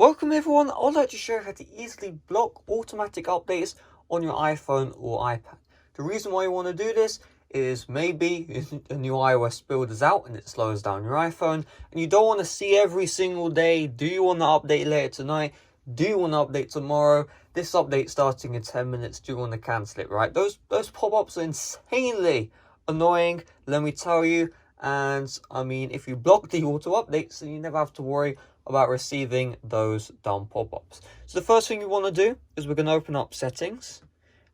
Welcome everyone, I would like to show you how to easily block automatic updates on your iPhone or iPad. The reason why you want to do this is maybe a new iOS build is out and it slows down your iPhone and you don't want to see every single day, do you want to update later tonight, do you want to update tomorrow, this update starting in 10 minutes, do you want to cancel it, right? Those pop-ups are insanely annoying, let me tell you. And I mean, if you block the auto updates, then you never have to worry about receiving those dumb pop-ups. So the first thing you want to do is we're going to open up settings,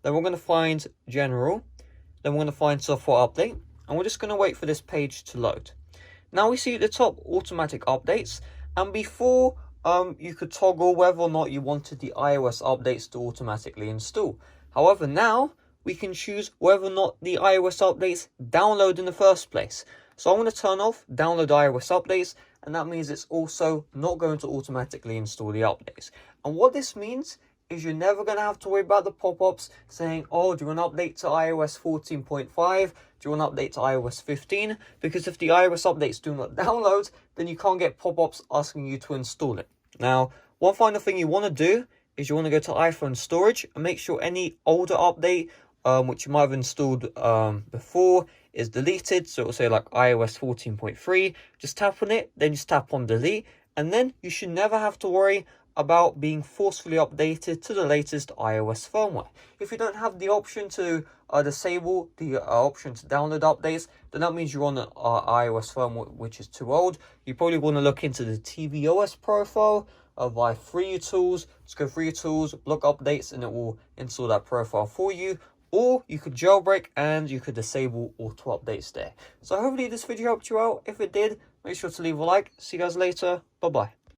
then we're going to find general, then we're going to find software update, and we're just going to wait for this page to load. Now we see at the top automatic updates, and before you could toggle whether or not you wanted the iOS updates to automatically install. However, now we can choose whether or not the iOS updates download in the first place. So I'm going to turn off download iOS updates, and that means it's also not going to automatically install the updates. And what this means is you're never going to have to worry about the pop-ups saying, oh, do you want to update to iOS 14.5? Do you want to update to iOS 15? Because if the iOS updates do not download, then you can't get pop-ups asking you to install it. Now, one final thing you want to do is you want to go to iPhone storage and make sure any older update which you might have installed before is deleted. So it will say like iOS 14.3, just tap on it, then just tap on delete, and then you should never have to worry about being forcefully updated to the latest iOS firmware. If you don't have the option to disable the option to download updates, then that means you're on an iOS firmware which is too old. You probably want to look into the tvOS profile via free tools. Just go free tools, block updates, and it will install that profile for you. Or you could jailbreak and you could disable auto updates there. So hopefully this video helped you out. If it did, make sure to leave a like. See you guys later. Bye bye.